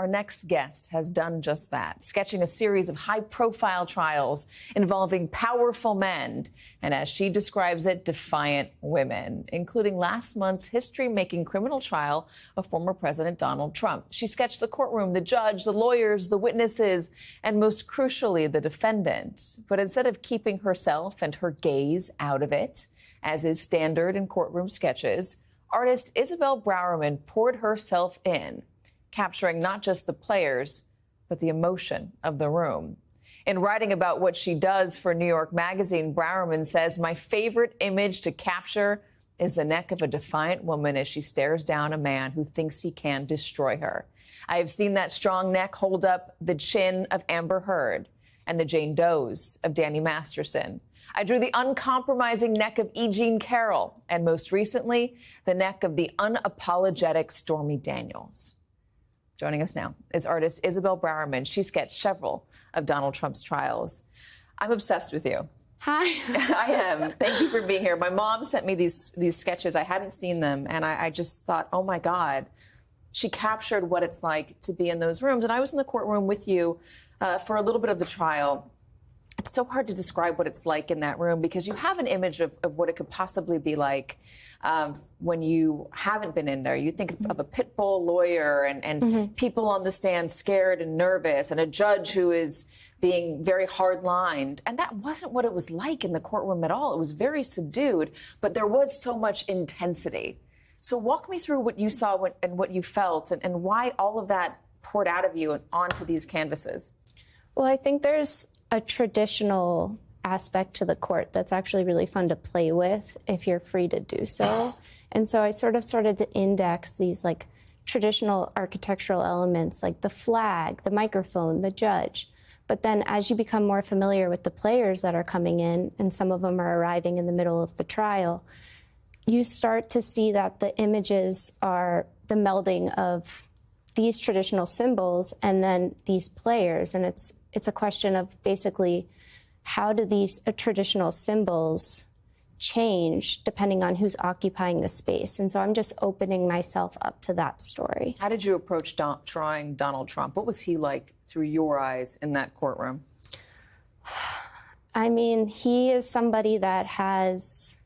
Our next guest has done just that, sketching a series of high-profile trials involving powerful men and, as she describes it, defiant women, including last month's history-making criminal trial of former President Donald Trump. She sketched the courtroom, the judge, the lawyers, the witnesses, and most crucially, the defendant. But instead of keeping herself and her gaze out of it, as is standard in courtroom sketches, artist Isabel Browerman poured herself in, capturing not just the players, but the emotion of the room. In writing about what she does for New York Magazine, Browerman says, "My favorite image to capture is the neck of a defiant woman as she stares down a man who thinks he can destroy her. I have seen that strong neck hold up the chin of Amber Heard and the Jane Does of Danny Masterson. I drew the uncompromising neck of E. Jean Carroll, and most recently, the neck of the unapologetic Stormy Daniels." Joining us now is artist Isabel Browerman. She sketched several of Donald Trump's trials. I'm obsessed with you. Hi. I am. Thank you for being here. My mom sent me these sketches. I hadn't seen them, and I just thought, oh, my God. She captured what it's like to be in those rooms. And I was in the courtroom with you for a little bit of the trial. It's so hard to describe what it's like in that room because you have an image of what it could possibly be like when you haven't been in there. You think of a pit bull lawyer and people on the stand scared and nervous, and a judge who is being very hard-lined. And that wasn't what it was like in the courtroom at all. It was very subdued, but there was so much intensity. So walk me through what you saw and what you felt and why all of that poured out of you and onto these canvases. Well, I think there's a traditional aspect to the court that's actually really fun to play with if you're free to do so. And so I sort of started to index these like traditional architectural elements like the flag, the microphone, the judge. But then as you become more familiar with the players that are coming in, and some of them are arriving in the middle of the trial, you start to see that the images are the melding of these traditional symbols and then these players. And it's a question of basically how do these traditional symbols change depending on who's occupying the space. And so I'm just opening myself up to that story. How did you approach drawing Donald Trump? What was he like through your eyes in that courtroom? I mean, he is somebody that has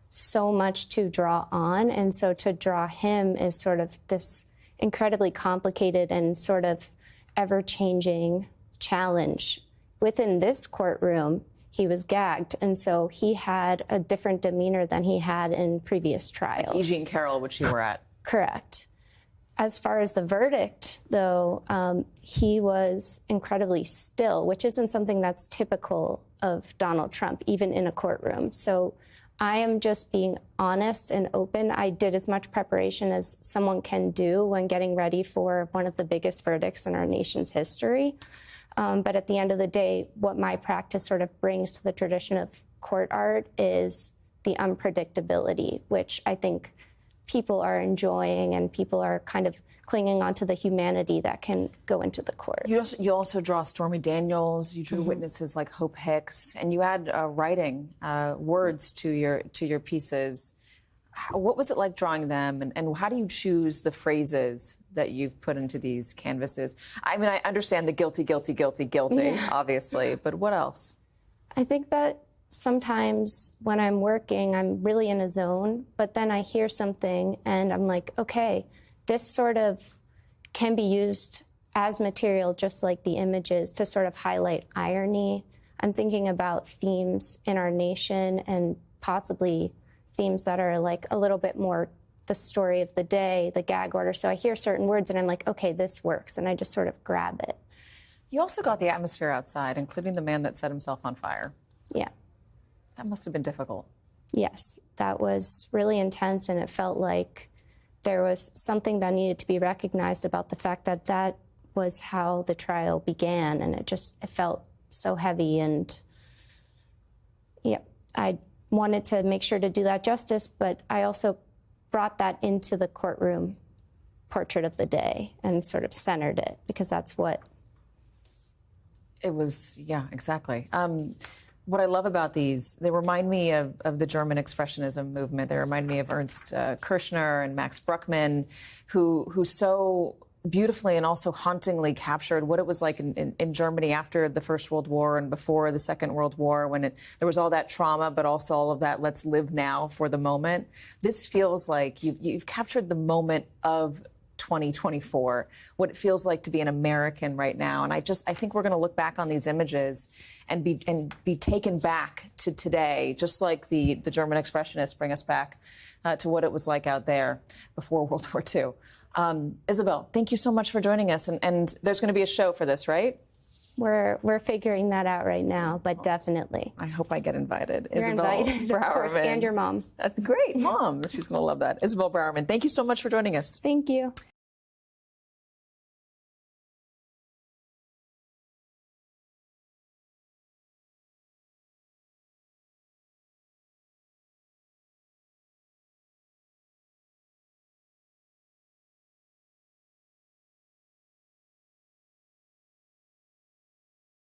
so much to draw on. And so to draw him is sort of this incredibly complicated and sort of ever-changing challenge. Within this courtroom, he was gagged, and so he had a different demeanor than he had in previous trials. Like E. Jean Carroll, which you were at. Correct. As far as the verdict, though, he was incredibly still, which isn't something that's typical of Donald Trump, even in a courtroom. So I am just being honest and open. I did as much preparation as someone can do when getting ready for one of the biggest verdicts in our nation's history. But at the end of the day, what my practice sort of brings to the tradition of court art is the unpredictability, which I think people are enjoying, and people are kind of clinging onto the humanity that can go into the court. You also draw Stormy Daniels. You drew witnesses like Hope Hicks, and you add writing words to your pieces. What was it like drawing them, and how do you choose the phrases that you've put into these canvases? I mean, I understand the guilty, guilty, guilty, guilty, obviously, but what else? I think that sometimes when I'm working, I'm really in a zone, but then I hear something and I'm like, okay, this sort of can be used as material, just like the images, to sort of highlight irony. I'm thinking about themes in our nation and possibly themes that are like a little bit more the story of the day, the gag order. So I hear certain words and I'm like, okay, this works. And I just sort of grab it. You also got the atmosphere outside, including the man that set himself on fire. Yeah. That must have been difficult. Yes, that was really intense. And it felt like there was something that needed to be recognized about the fact that that was how the trial began. And it felt so heavy. And yeah, I wanted to make sure to do that justice, but I also brought that into the courtroom portrait of the day and sort of centered it, because that's what it was. Yeah, exactly. What I love about these, they remind me of the German Expressionism movement. They remind me of Ernst Kirchner and Max Bruckmann, who so beautifully and also hauntingly captured what it was like in Germany after the First World War and before the Second World War, when there was all that trauma, but also all of that let's live now for the moment. This feels like you've captured the moment of 2024, what it feels like to be an American right now. And I think we're going to look back on these images and be taken back to today, just like the German expressionists bring us back to what it was like out there before World War II. Isabel, thank you so much for joining us. And there's going to be a show for this, right? We're figuring that out right now, but definitely. I hope I get invited. You're Isabel invited, of course, Browerman. and your mom. Great, Mom. She's going to love that. Isabel Browerman, thank you so much for joining us. Thank you.